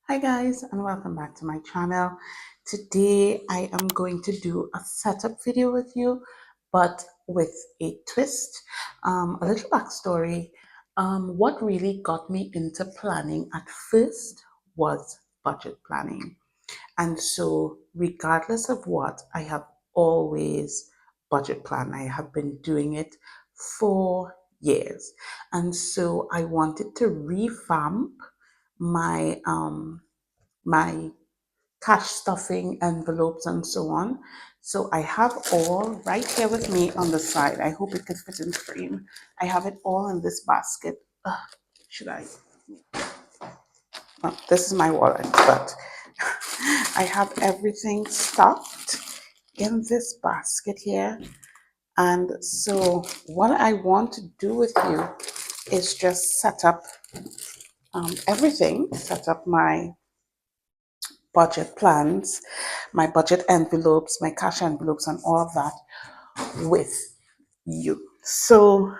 Hi guys, and welcome back to my channel. Today I am going to do a setup video with you, but with a twist. A little backstory. What really got me into planning at first was budget planning. And so regardless of what, I have always budget planned. I have been doing it for years. And so I wanted to revamp my cash stuffing envelopes and so on. So I have all right here with me on the side. I hope it can fit in frame. I have it all in this basket. Should I? Oh, this is my wallet, but I have everything stuffed in this basket here. And so what I want to do with you is just set up everything, set up my budget plans, my budget envelopes, my cash envelopes, and all of that with you. So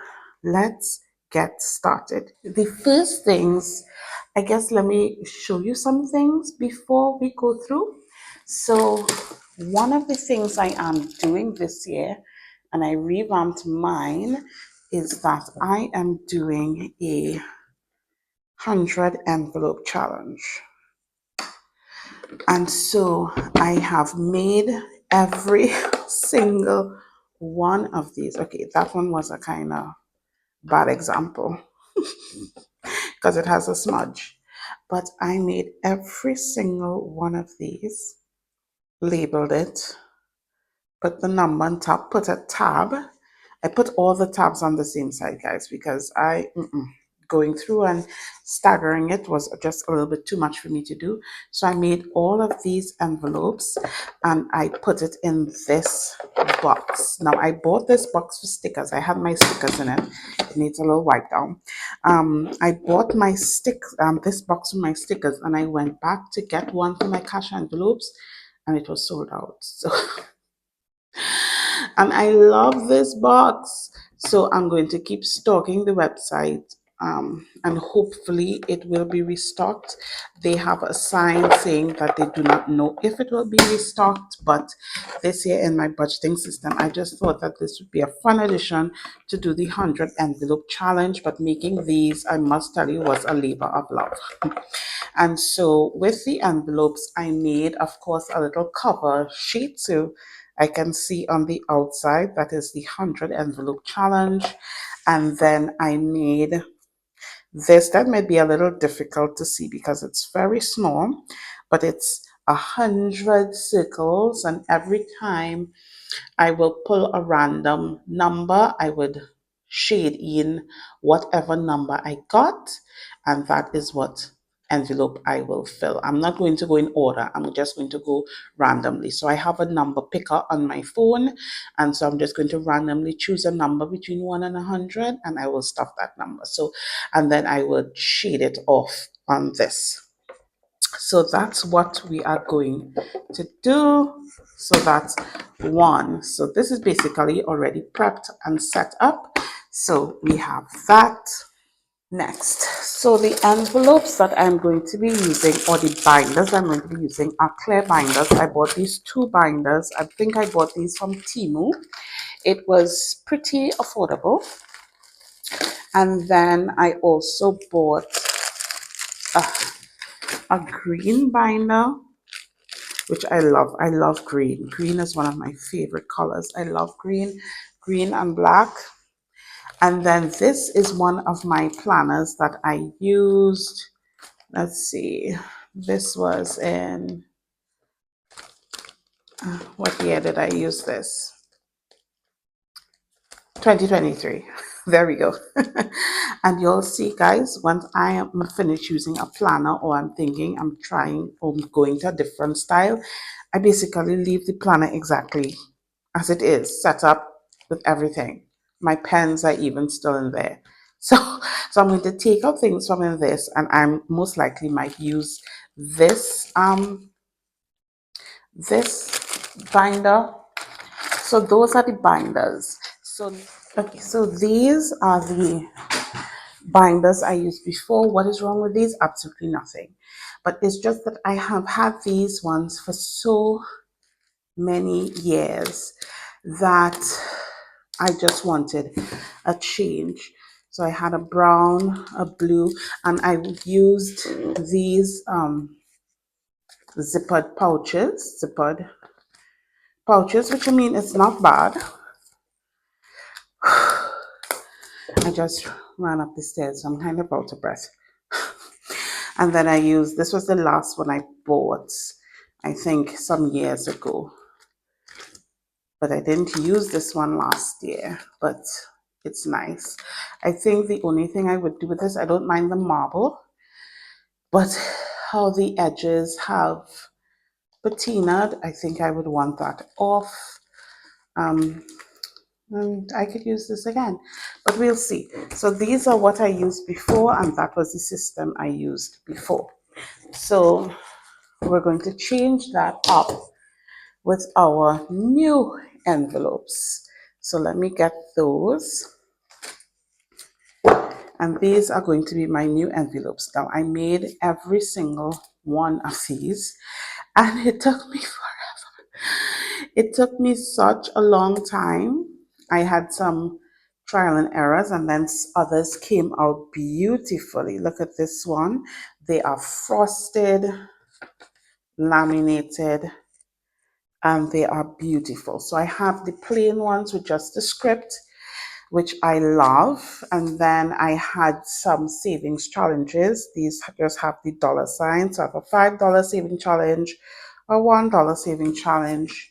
let's get started. The first things, I guess, let me show you some things before we go through. So, one of the things I am doing this year, and I revamped mine, is that I am doing a 100 envelope challenge. And so I have made every single one of these. Okay, that one was a kind of bad example because it has a smudge. But I made every single one of these, labeled it, put the number on top, put a tab. I put all the tabs on the same side, guys, because going through and staggering it was just a little bit too much for me to do. So I made all of these envelopes and I put it in this box. Now I bought this box for stickers. I had my stickers in it. It needs a little wipe down. I bought my this box with my stickers, and I went back to get one for my cash envelopes, and it was sold out. So and I love this box. So I'm going to keep stalking the website, and hopefully it will be restocked. They have a sign saying that they do not know if it will be restocked, but this year in my budgeting system, I just thought that this would be a fun addition to do the 100 envelope challenge. But making these, I must tell you, was a labor of love. And so with the envelopes, I made, of course, a little cover sheet. So I can see on the outside that is the 100 envelope challenge. And then I made this. That may be a little difficult to see because it's very small, but it's 100 circles. And every time I will pull a random number, I would shade in whatever number I got, and that is what envelope I will fill. I'm not going to go in order, I'm just going to go randomly. So I have a number picker on my phone, and so I'm just going to randomly choose a number between 1 and 100, and I will stuff that number. So, and then I would shade it off on this. So that's what we are going to do. So that's one. So this is basically already prepped and set up. So we have that. Next, so the envelopes that I'm going to be using, or the binders I'm going to be using, are clear binders. I bought these two binders. I think I bought these from Temu. It was pretty affordable. And then I also bought a green binder, which I love. I love green. Green is one of my favorite colors. I love green and black. And then this is one of my planners that I used. Let's see. This was in, what year did I use this? 2023. There we go. And you'll see, guys, once I am finished using a planner, or I'm thinking I'm trying or going to a different style, I basically leave the planner exactly as it is, set up with everything. My pens are even still in there. So, so I'm going to take out things from in this, and I'm most likely might use this binder. So those are the binders. So okay, so these are the binders I used before. What is wrong with these? Absolutely nothing. But it's just that I have had these ones for so many years that I just wanted a change. So I had a brown, a blue, and I used these zippered pouches, which I mean, it's not bad. I just ran up the stairs, so I'm kind of out of breath. And then I used, this was the last one I bought, I think some years ago. But I didn't use this one last year, but it's nice. I think the only thing I would do with this, I don't mind the marble, but how the edges have patinaed, I think I would want that off. And I could use this again, but we'll see. So these are what I used before, and that was the system I used before. So we're going to change that up with our new envelopes. So let me get those. And these are going to be my new envelopes. Now I made every single one of these, and it took me forever. It took me such a long time. I had some trial and errors, and then others came out beautifully. Look at this one. They are frosted, laminated, and they are beautiful. So I have the plain ones with just the script, which I love. And then I had some savings challenges. These just have the dollar sign. So I have a $5 saving challenge, a $1 saving challenge,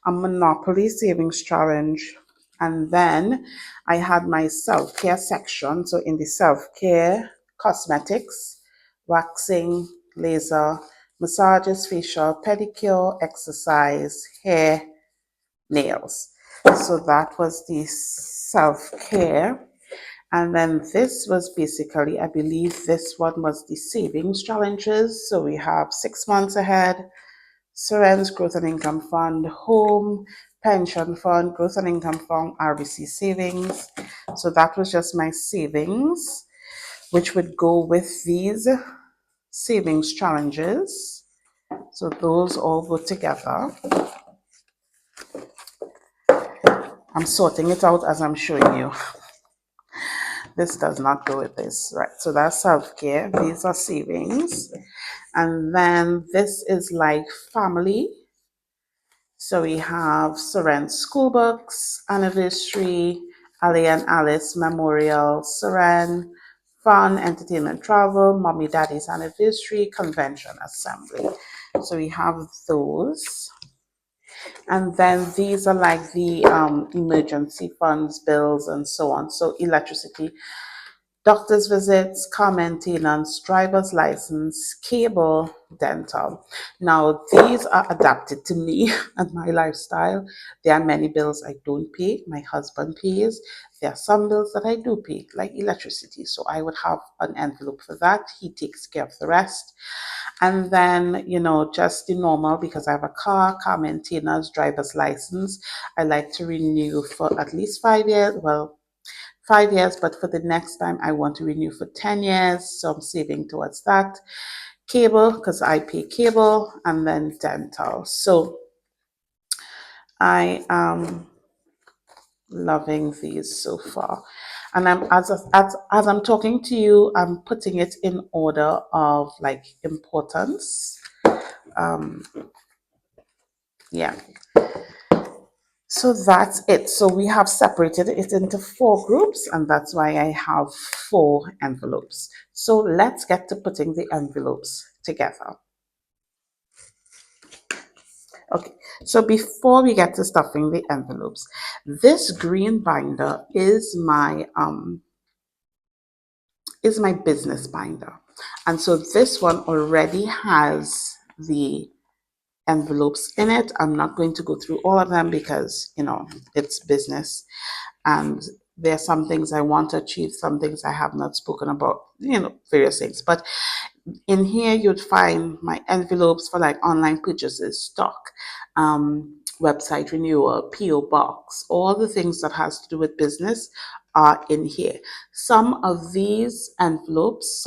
a Monopoly savings challenge. And then I had my self-care section. So in the self-care, cosmetics, waxing, laser, massages, facial, pedicure, exercise, hair, nails. So that was the self-care. And then this was basically, I believe this one was the savings challenges. So we have 6 months ahead, Seren's Growth and Income Fund, Home, Pension Fund, Growth and Income Fund, RBC Savings. So that was just my savings, which would go with these savings challenges. So those all go together. I'm sorting it out as I'm showing you. This does not go with this, right? So that's self-care. These are savings. And then this is like family. So we have Soren's School Books, Anniversary, Ali and Alice Memorial, Soren, Fun, Entertainment, Travel, Mommy Daddy's Anniversary, Convention, Assembly. So we have those. And then these are like the emergency funds, bills, and so on. So electricity, doctor's visits, car maintenance, driver's license, cable, dental. Now, these are adapted to me and my lifestyle. There are many bills I don't pay. My husband pays. There are some bills that I do pay, like electricity. So I would have an envelope for that. He takes care of the rest. And then, just the normal, because I have a car maintenance, driver's license. I like to renew for at least 5 years. Well, 5 years, but for the next time I want to renew for 10 years. So I'm saving towards that. Cable, because I pay cable, and then dental. So I am loving these so far. And I'm as I'm talking to you, I'm putting it in order of like importance. Yeah. So that's it. So we have separated it into 4 groups, and that's why I have 4 envelopes. So let's get to putting the envelopes together. Okay, so before we get to stuffing the envelopes, this green binder is my business binder. And so this one already has the envelopes in it. I'm not going to go through all of them because, it's business. And there are some things I want to achieve, some things I have not spoken about, various things. But in here, you'd find my envelopes for like online purchases, stock, website renewal, PO box, all the things that has to do with business are in here. Some of these envelopes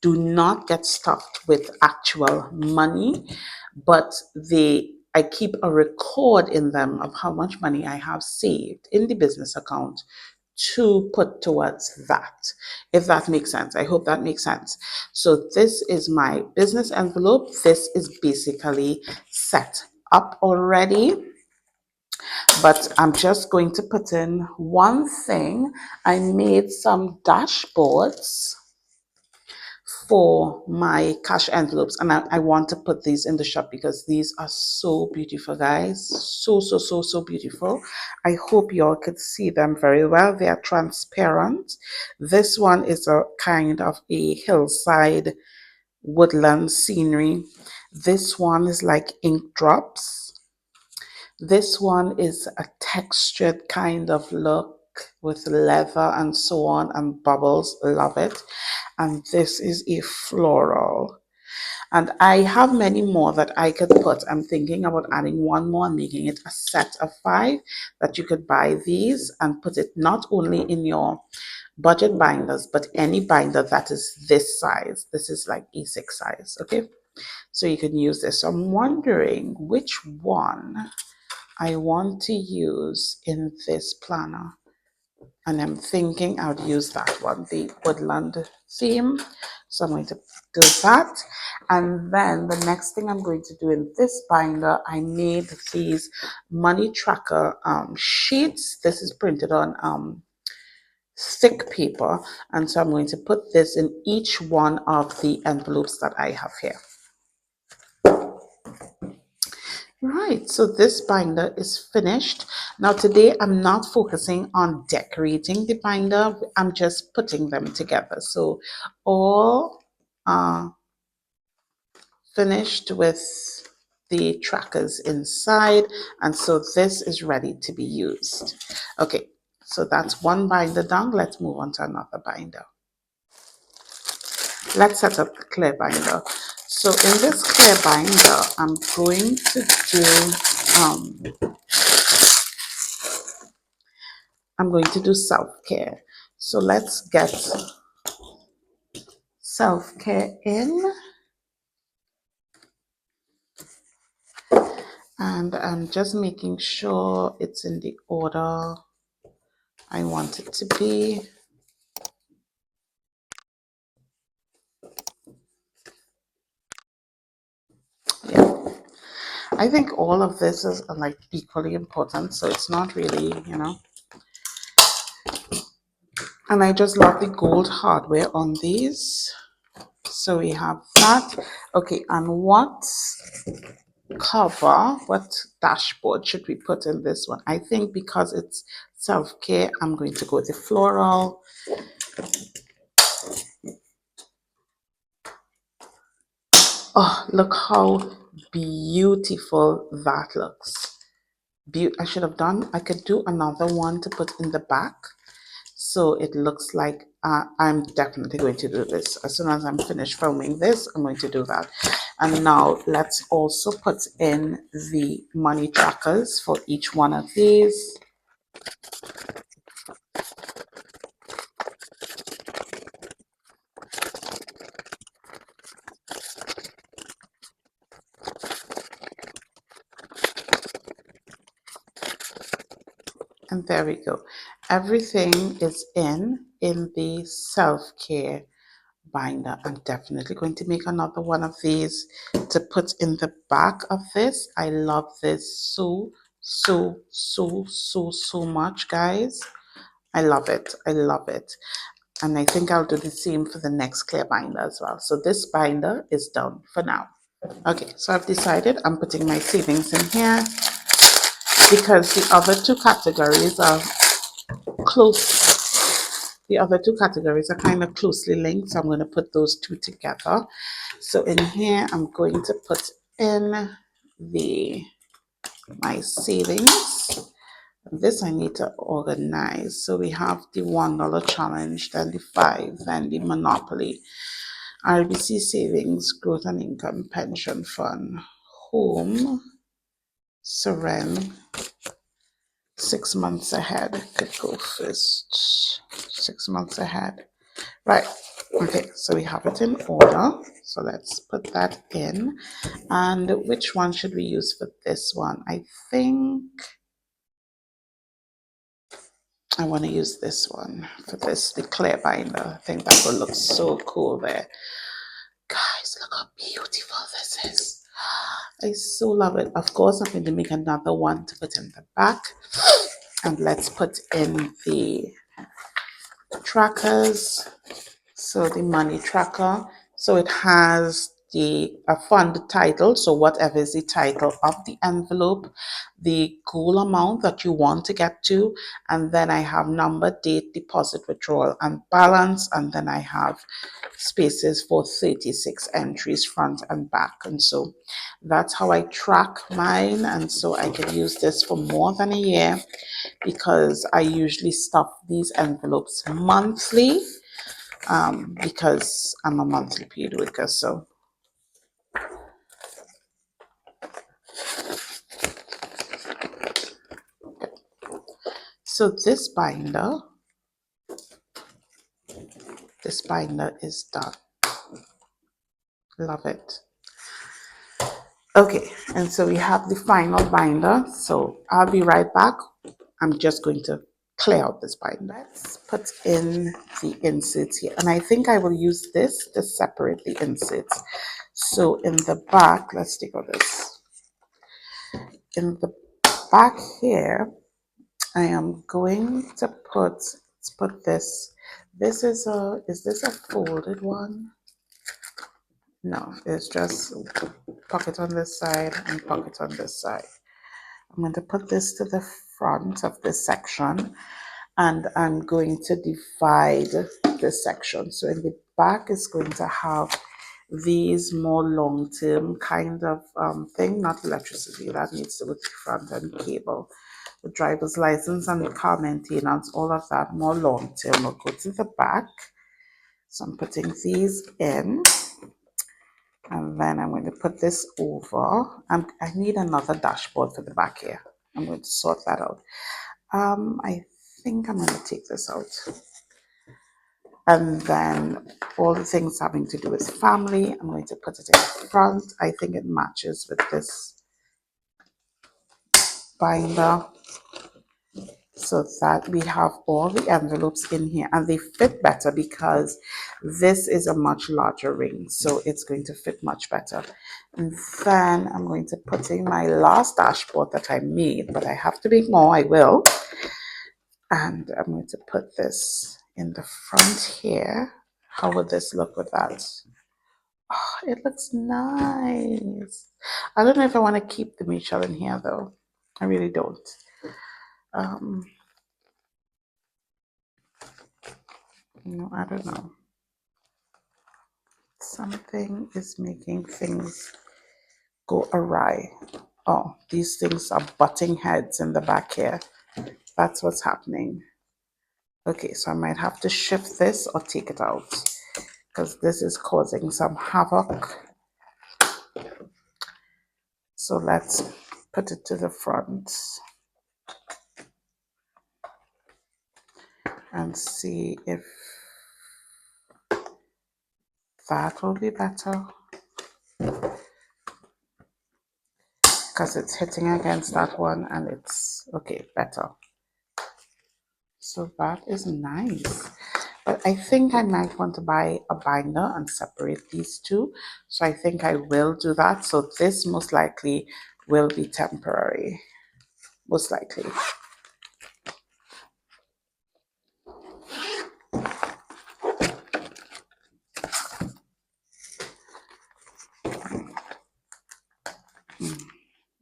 do not get stuffed with actual money, but I keep a record in them of how much money I have saved in the business account to put towards that, if that makes sense. I hope that makes sense. So this is my business envelope. This is basically set up already, but I'm just going to put in one thing. I made some dashboards for my cash envelopes, and I want to put these in the shop because these are so beautiful, guys. So beautiful. I hope y'all could see them very well. They are transparent. This one is a kind of a hillside woodland scenery. This one is like ink drops. This one is a textured kind of look with leather and so on and bubbles. Love it. And this is a floral. And I have many more that I could put. I'm thinking about adding one more, making it a set of 5 that you could buy these and put it not only in your budget binders, but any binder that is this size. This is like E6 size, okay? So you can use this. So I'm wondering which one I want to use in this planner. And I'm thinking I would use that one, the woodland theme. So I'm going to do that. And then the next thing I'm going to do in this binder, I made these money tracker sheets. This is printed on thick paper. And so I'm going to put this in each one of the envelopes that I have here. Right, so this binder is finished. Now today I'm not focusing on decorating the binder, I'm just putting them together. So all finished with the trackers inside, and so this is ready to be used. Okay, so that's one binder done. Let's move on to another binder. Let's set up the clear binder. So in this clear binder, I'm going to do self-care. So let's get self-care in. And I'm just making sure it's in the order I want it to be. Yeah. I think all of this is like equally important, so it's not really, And I just love the gold hardware on these. So we have that. Okay, and what dashboard should we put in this one? I think because it's self-care, I'm going to go with the floral. Oh, look how beautiful that looks. I could do another one to put in the back. So it looks like I'm definitely going to do this. As soon as I'm finished filming this, I'm going to do that. And now let's also put in the money trackers for each one of these. And there we go. Everything is in the self-care binder. I'm definitely going to make another one of these to put in the back of this. I love this so much, guys. I love it. I love it. And I think I'll do the same for the next clear binder as well. So this binder is done for now. Okay, so I've decided I'm putting my savings in here because the other two categories are close. The other two categories are kind of closely linked, so I'm going to put those two together. So in here, I'm going to put in my savings. This I need to organize. So we have the $1 challenge, then the 5, then the Monopoly, RBC savings, growth and income, pension fund, home, 6 months ahead. Could go first. 6 months ahead. Right. Okay, so we have it in order. So let's put that in. And which one should we use for this one? I think I want to use this one for this, the clear binder. I think that will look so cool there. Guys, look how beautiful this is. I so love it. Of course, I'm going to make another one to put in the back. And let's put in the trackers. So the money tracker. So it has a fund title. So whatever is the title of the envelope, the goal amount that you want to get to, and then I have number, date, deposit, withdrawal, and balance, and then I have spaces for 36 entries front and back. And so that's how I track mine. And so I can use this for more than a year because I usually stuff these envelopes monthly because I'm a monthly paid worker. So this binder is done. Love it. Okay, and so we have the final binder. So I'll be right back. I'm just going to clear out this binder. Let's put in the inserts here. And I think I will use this to separate the inserts. So in the back, let's take out this. In the back here, I am going to let's put this. Is this a folded one? No, it's just pocket on this side and pocket on this side. I'm going to put this to the front of this section and I'm going to divide this section. So in the back is going to have these more long-term kind of thing, not electricity, that needs to go to the front, and cable. The driver's license and the car maintenance, all of that more long-term will go to the back. So I'm putting these in. And then I'm going to put this over. I need another dashboard for the back here. I'm going to sort that out. I think I'm going to take this out. And then all the things having to do with family, I'm going to put it in front. I think it matches with this binder, so that we have all the envelopes in here and they fit better because this is a much larger ring, so it's going to fit much better. And then I'm going to put in my last dashboard that I made, but I have to make more. I will. And I'm going to put this in the front here. How would this look with that? Oh, it looks nice. I don't know if I want to keep the Michelin here though. I really don't. No, I don't know. Something is making things go awry. Oh, these things are butting heads in the back here. That's what's happening. Okay, so I might have to shift this or take it out because this is causing some havoc. So let's put it to the front and see if that will be better, because it's hitting against that one and it's okay, better. So that is nice. But I think I might want to buy a binder and separate these two. So I think I will do that. So this most likely will be temporary. Most likely.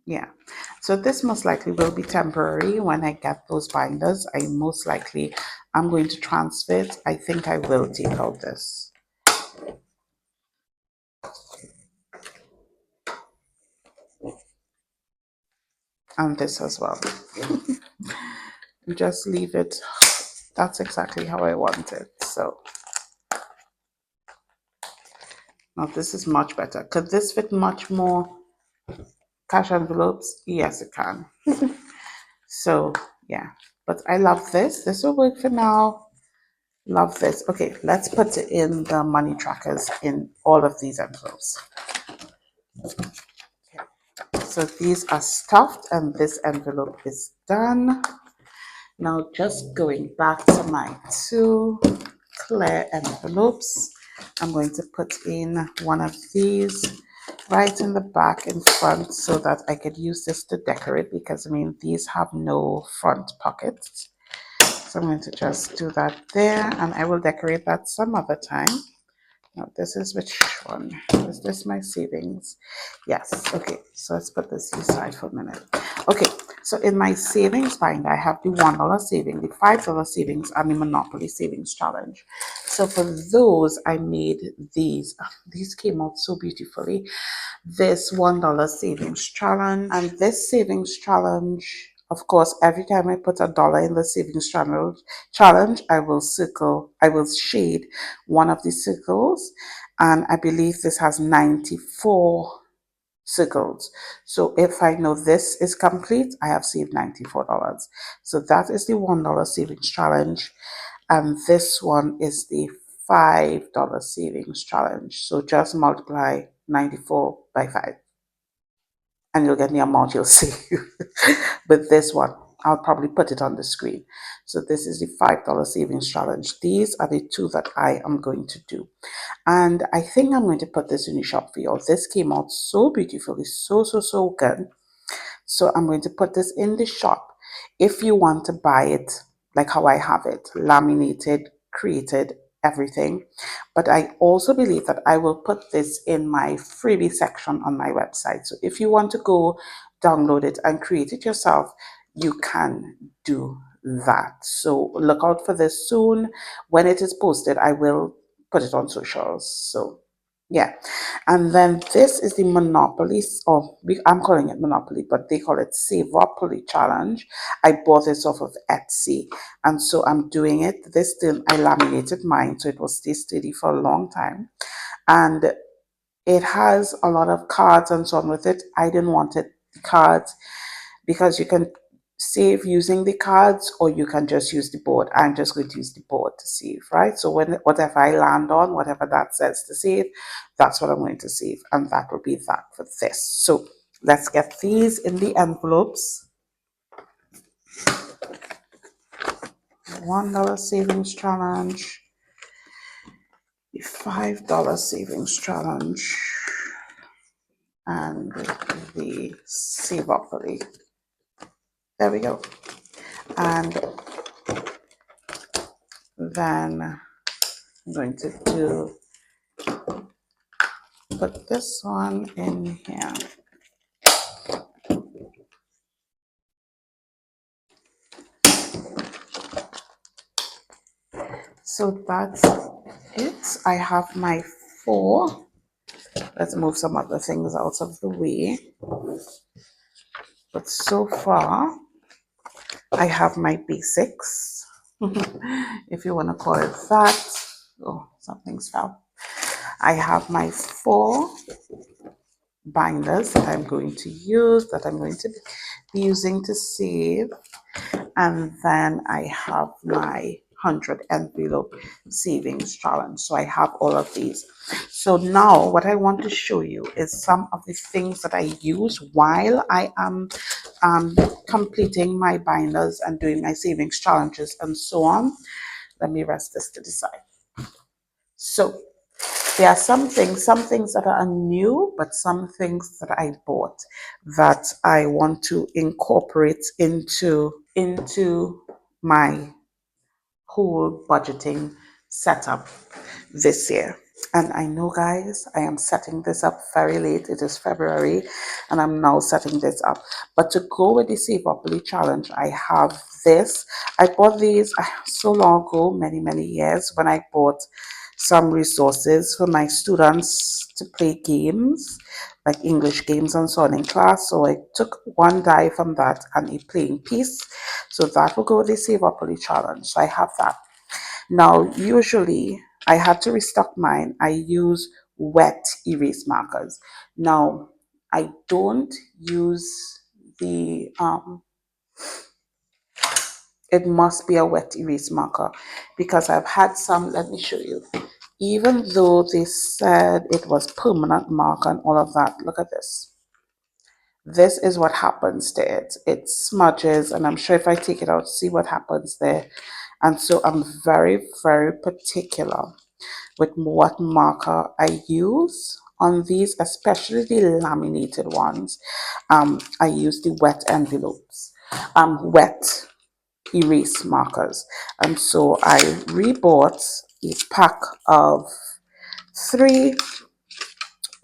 Yeah. So this most likely will be temporary. When I get those binders, I'm going to transfer it. I think I will take out this. And this as well. Just leave it. That's exactly how I want it. So now this is much better. Could this fit much more cash envelopes? Yes, it can. So Yeah, but I love this. This will work for now. Love this. Okay, let's put it in the money trackers in all of these envelopes. So these are stuffed and this envelope is done. Now just going back to my two clear envelopes, I'm going to put in one of these right in the back in front so that I could use this to decorate, because I mean these have no front pockets. So I'm going to just do that there, and I will decorate that some other time. Now this is which one? Is this my savings? Yes. Okay, so let's put this aside for a minute. Okay, so in my savings binder, I have the $1 saving, the $5 savings, and the Monopoly Savings Challenge. So for those, I made these. These came out so beautifully. This $1 savings challenge, and this savings challenge, of course, every time I put $1 in the savings challenge, I will shade one of the circles, and I believe this has 94 circles. So if I know this is complete, I have saved $94. So that is the $1 savings challenge, and this one is the $5 savings challenge. So just multiply 94 by 5 and you'll get the amount you'll save. But this one, I'll probably put it on the screen. So this is the $5 savings challenge. These are the two that I am going to do. And I think I'm going to put this in the shop for you. This came out so beautifully, so good. So I'm going to put this in the shop. If you want to buy it like how I have it, laminated, created, everything. But I also believe that I will put this in my freebie section on my website. So if you want to go download it and create it yourself, you can do that. So look out for this soon. When it is posted, I will put it on socials. So yeah. And then this is the Monopoly, or I'm calling it Monopoly, but they call it Savopoly Challenge. I bought this off of Etsy, and so I'm doing it. This still, I laminated mine, so it will stay steady for a long time. And it has a lot of cards and so on with it. I didn't want it cards because you can save using the cards or you can just use the board. I'm just going to use the board to save, right? So whatever I land on, whatever that says to save, that's what I'm going to save, and that will be that for this. So let's get these in the envelopes. $1 savings challenge, the $5 savings challenge, and the save up for the, there we go. And then I'm going to put this one in here. So that's it. I have my 4. Let's move some other things out of the way. But so far, I have my basics, if you want to call it that. Oh, something's fell. I have my 4 binders that I'm going to use, that I'm going to be using to save. And then I have my 100 envelope savings challenge. So I have all of these. So now what I want to show you is some of the things that I use while I am completing my binders and doing my savings challenges and so on. Let me rest this to the side. So there are some things that are new, but some things that I bought that I want to incorporate into my whole budgeting setup this year. And I know, guys, I am setting this up very late. It is February, and I'm now setting this up. But to go with the Savopoly Challenge, I have this. I bought these so long ago, many years, when I bought some resources for my students to play games, like English games and so on in class. So I took one die from that and a playing piece. So that will go with the Savopoly Challenge. So I have that. Now, usually I had to restock mine. I use wet erase markers. Now, I don't use the it must be a wet erase marker, because I've had some, let me show you. Even though they said it was permanent mark and all of that, look at this. This is what happens to it. It smudges, and I'm sure if I take it out, see what happens there. And so I'm very, very particular with what marker I use on these, especially the laminated ones. I use the wet envelopes, wet erase markers. And so I rebought a pack of 3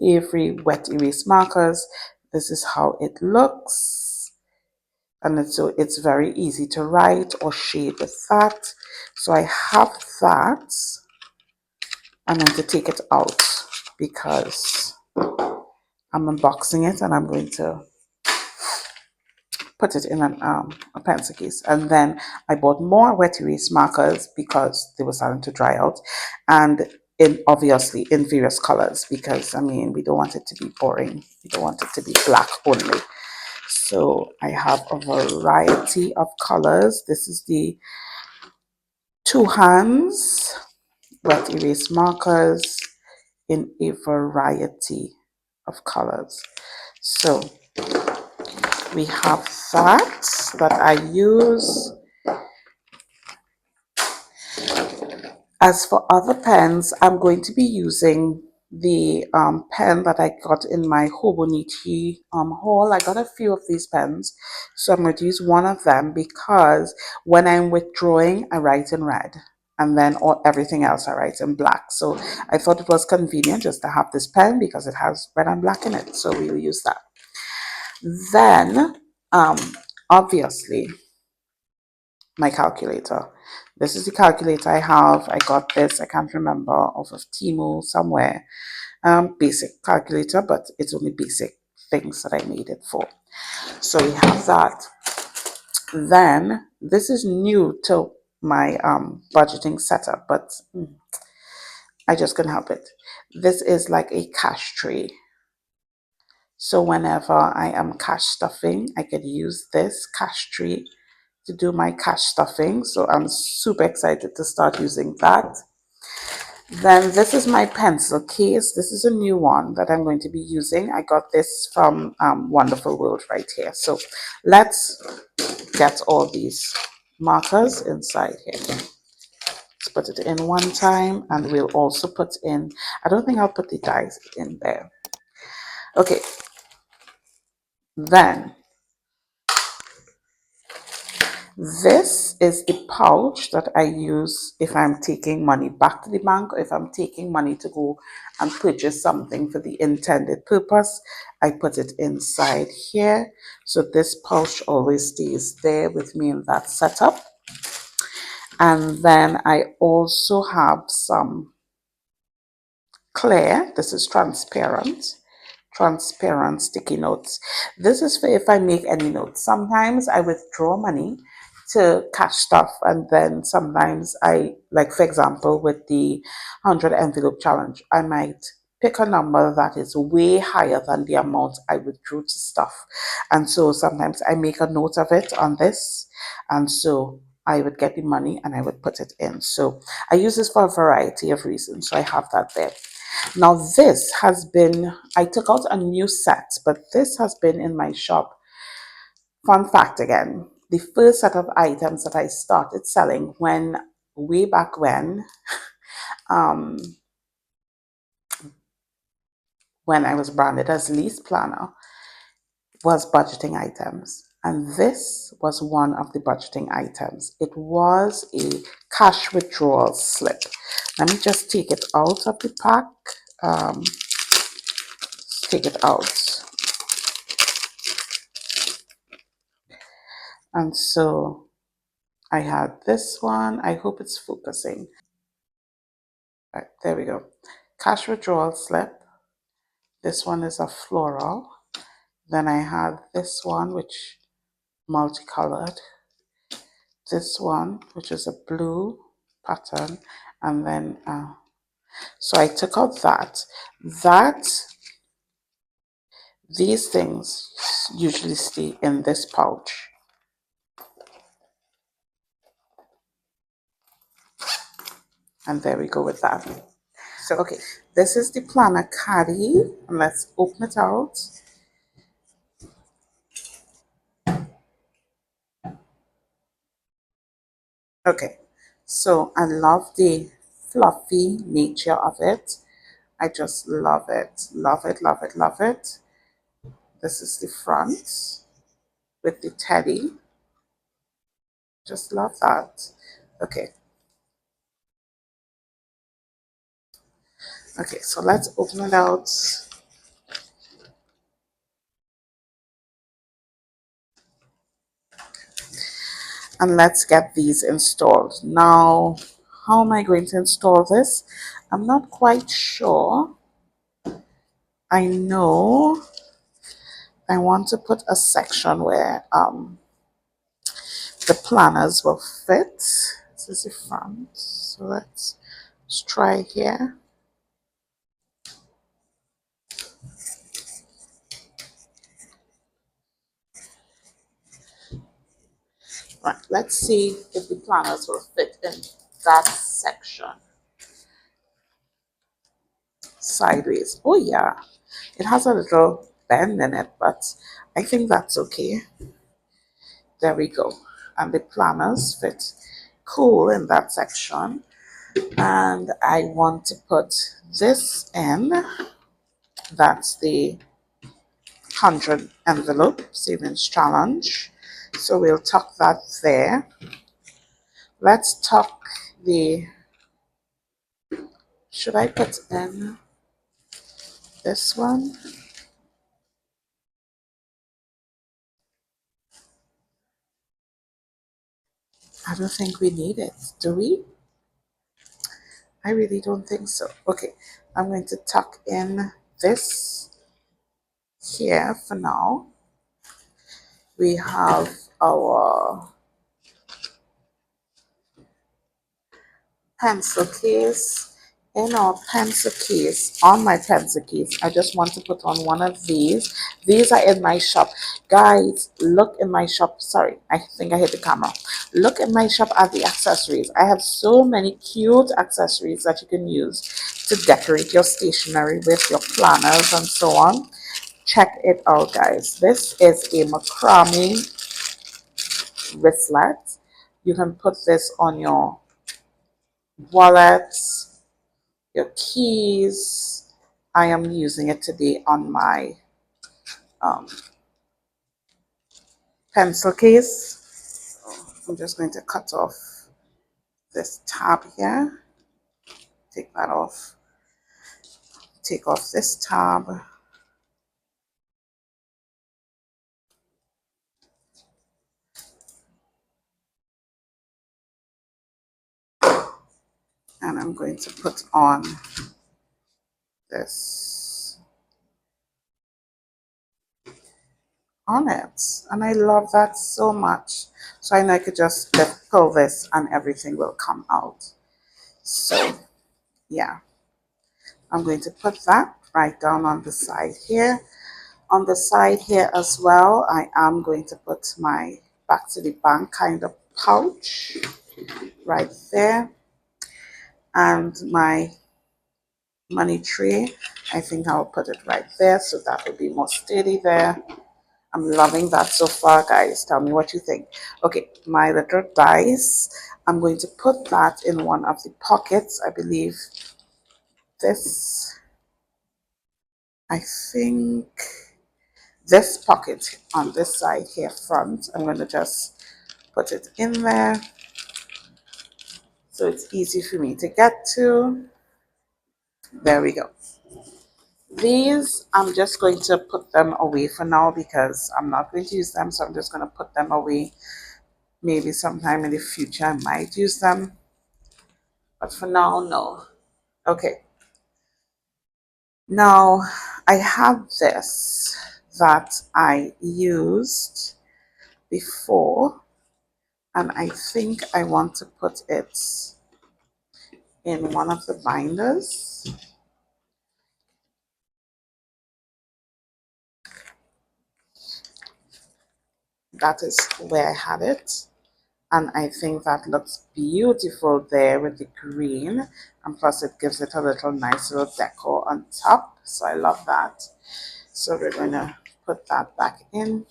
Avery wet erase markers. This is how it looks. And so it's very easy to write or shade with that. So I have that. I'm going to take it out because I'm unboxing it, and I'm going to put it in a pencil case. And then I bought more wet erase markers because they were starting to dry out, and obviously in various colors, because I mean, we don't want it to be boring. We don't want it to be black only. So I have a variety of colors. This is the 2 hands wet erase markers in a variety of colors. So we have that I use. As for other pens, I'm going to be using the pen that I got in my Hobonichi haul. I got a few of these pens, so I'm going to use one of them because when I'm withdrawing, I write in red, and then everything else I write in black. So I thought it was convenient just to have this pen because it has red and black in it, so we will use that. Then, obviously, my calculator. This is the calculator I have. I got this, I can't remember, off of Temu somewhere. Basic calculator, but it's only basic things that I made it for. So we have that. Then this is new to my budgeting setup, but I just couldn't help it. This is like a cash tray. So whenever I am cash stuffing, I could use this cash tray to do my cash stuffing. So I'm super excited to start using that. Then this is my pencil case. This is a new one that I'm going to be using. I got this from Wonderful World right here. So let's get all these markers inside here. Let's put it in one time, and we'll also put in, I don't think I'll put the dies in there. Okay, then this is the pouch that I use if I'm taking money back to the bank, or if I'm taking money to go and purchase something for the intended purpose. I put it inside here. So this pouch always stays there with me in that setup. And then I also have some clear, this is transparent sticky notes. This is for if I make any notes. Sometimes I withdraw money to cash stuff, and then sometimes I, like for example with the 100 envelope challenge, I might pick a number that is way higher than the amount I withdrew to stuff, and so sometimes I make a note of it on this, and so I would get the money and I would put it in. So I use this for a variety of reasons, so I have that there. Now this has been, I took out a new set, but this has been in my shop. Fun fact again, the first set of items that I started selling way back when I was branded as Lease Planner, was budgeting items. And this was one of the budgeting items. It was a cash withdrawal slip. Let me just take it out of the pack. Take it out. And so I had this one. I hope it's focusing. Right, there we go. Cash withdrawal slip. This one is a floral. Then I had this one, which multicolored. This one, which is a blue pattern. And then, so I took out these things usually stay in this pouch. And there we go with that. So, okay, this is the planner Caddy. And let's open it out. Okay, so I love the fluffy nature of it. I just love it. Love it, love it, love it. This is the front with the teddy. Just love that. Okay. Okay, so let's open it out. And let's get these installed. Now, how am I going to install this? I'm not quite sure. I know I want to put a section where the planners will fit. This is the front. So let's try here. Right, let's see if the planners will fit in that section. Sideways. Oh yeah, it has a little bend in it, but I think that's okay. There we go. And the planners fit cool in that section. And I want to put this in. That's the 100 envelope savings challenge. So we'll tuck that there. Let's tuck the, should I put in this one? I don't think we need it, do we? I really don't think so. Okay, I'm going to tuck in this here for now. We have our pencil case. In our pencil case, on my pencil case, I just want to put on one of these. These are in my shop. Guys, look in my shop. Sorry, I think I hit the camera. Look in my shop at the accessories. I have so many cute accessories that you can use to decorate your stationery with, your planners and so on. Check it out, guys. This is a macrame wristlet. You can put this on your wallets, your keys. I am using it today on my um, pencil case. I'm just going to cut off this tab here. Take that off. Take off this tab. And I'm going to put on this on it. And I love that so much. So I know I could just pull this and everything will come out. So yeah, I'm going to put that right down on the side here. On the side here as well, I am going to put my back to the bank kind of pouch right there. And my money tray, I think I'll put it right there so that will be more steady there. I'm loving that so far, guys. Tell me what you think. Okay, my little dice, I'm going to put that in one of the pockets. I believe this, I think this pocket on this side here front, I'm going to just put it in there so it's easy for me to get to. There we go. These, I'm just going to put them away for now because I'm not going to use them, so I'm just going to put them away. Maybe sometime in the future I might use them, but for now, no. Okay, now I have this that I used before, and I think I want to put it in one of the binders. That is where I had it. And I think that looks beautiful there with the green. And plus it gives it a little nice little decor on top. So I love that. So we're going to put that back in.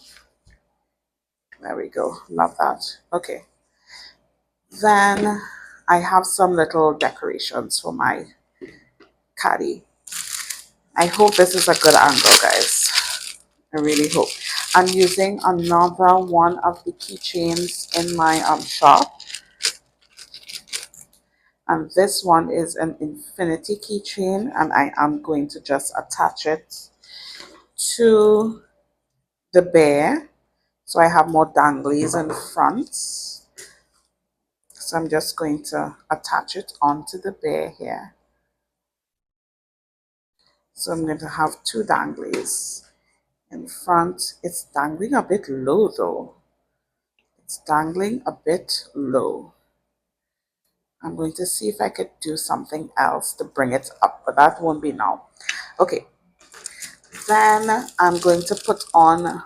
There we go. Love that. Okay. Then I have some little decorations for my caddy. I hope this is a good angle, guys. I really hope. I'm using another one of the keychains in my shop. And this one is an infinity keychain, and I am going to just attach it to the bear. So I have more danglies in front. So I'm just going to attach it onto the bear here. So I'm going to have two danglies in front. It's dangling a bit low though. It's dangling a bit low. I'm going to see if I could do something else to bring it up, but that won't be now. Okay, then I'm going to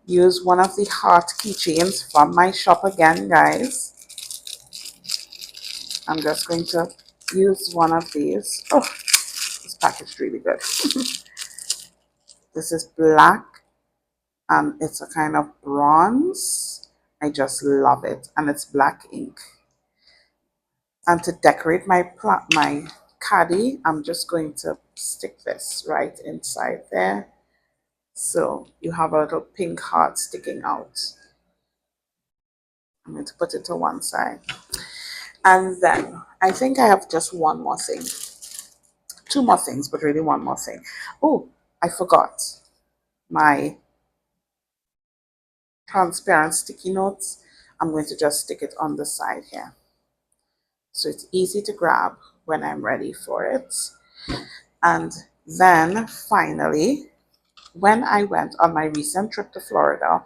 use one of the heart keychains from my shop again, guys. I'm just going to use one of these. Oh, this packaged really good. This is black and it's a kind of bronze. I just love it, and it's black ink. And to decorate my caddy, I'm just going to stick this right inside there. So you have a little pink heart sticking out. I'm going to put it to one side. And then I think I have just one more thing. Two more things, but really one more thing. Oh, I forgot my transparent sticky notes. I'm going to just stick it on the side here. So it's easy to grab when I'm ready for it. And then finally, when I went on my recent trip to Florida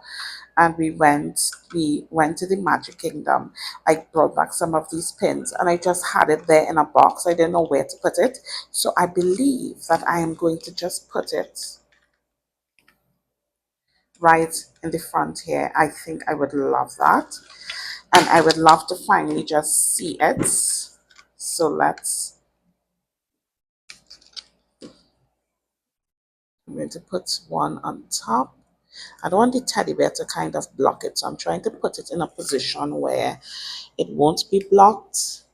and we went to the Magic Kingdom, I brought back some of these pins and I just had it there in a box. I didn't know where to put it. So I believe that I am going to just put it right in the front here. I think I would love that. And I would love to finally just see it. So I'm going to put one on top. I don't want the teddy bear to kind of block it, so I'm trying to put it in a position where it won't be blocked.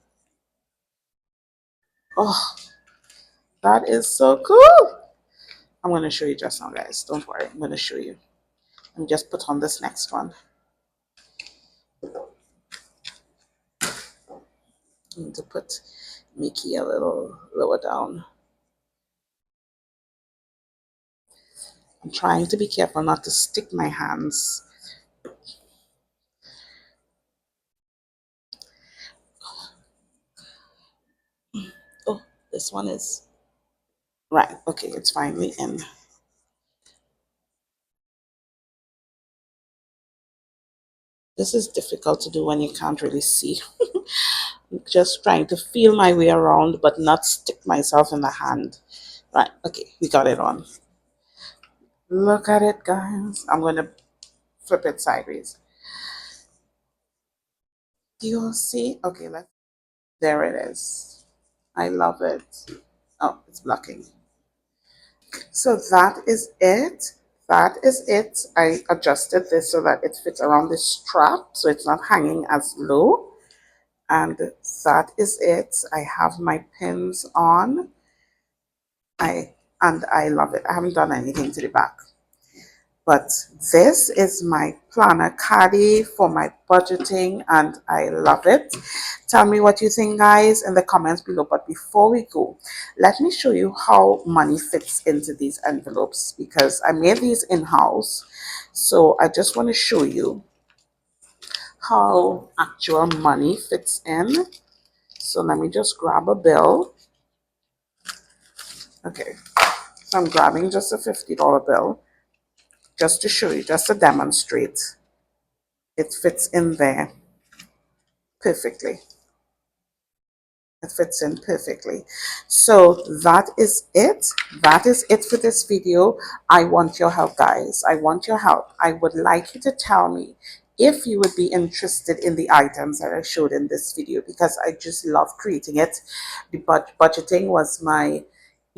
Oh, that is so cool. I'm going to show you just now, guys. Don't worry, I'm going to show you. And just put on this next one. I'm going to put Mickey a little lower down. I'm trying to be careful not to stick my hands. Oh, this one is right. Okay, it's finally in. This is difficult to do when you can't really see. I'm just trying to feel my way around but not stick myself in the hand. Right, okay, we got it on. Look at it, guys. I'm going to flip it sideways. Do you all see? Okay, there it is. I love it. Oh, it's blocking. So that is it. That is it. I adjusted this so that it fits around the strap so it's not hanging as low. And that is it. I have my pins on. I love it. I haven't done anything to the back. But this is my planner caddy for my budgeting and I love it. Tell me what you think, guys, in the comments below. But before we go, let me show you how money fits into these envelopes because I made these in-house. So I just want to show you how actual money fits in. So let me just grab a bill. Okay, so I'm grabbing just a $50 bill just to show you, just to demonstrate. It fits in there perfectly. It fits in perfectly. So that is it. That is it for this video. I want your help, guys. I want your help. I would like you to tell me if you would be interested in the items that I showed in this video, because I just love creating it. The budgeting was my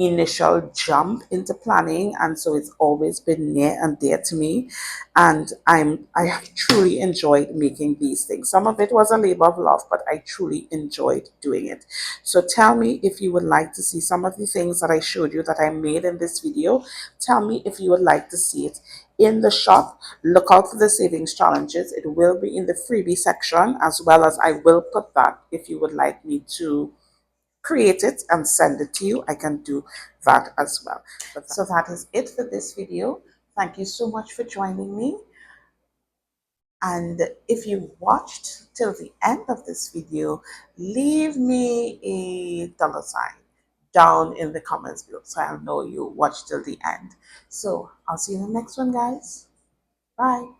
initial jump into planning, and so it's always been near and dear to me, and I have truly enjoyed making these things. Some of it was a labor of love, but I truly enjoyed doing it. So tell me if you would like to see some of the things that I showed you that I made in this video. Tell me if you would like to see it in the shop. Look out for the savings challenges. It will be in the freebie section, as well as I will put that if you would like me to create it and send it to you. I can do that as well. So that is it for this video. Thank you so much for joining me. And if you watched till the end of this video, leave me a dollar sign down in the comments below so I'll know you watched till the end. So I'll see you in the next one, guys. Bye.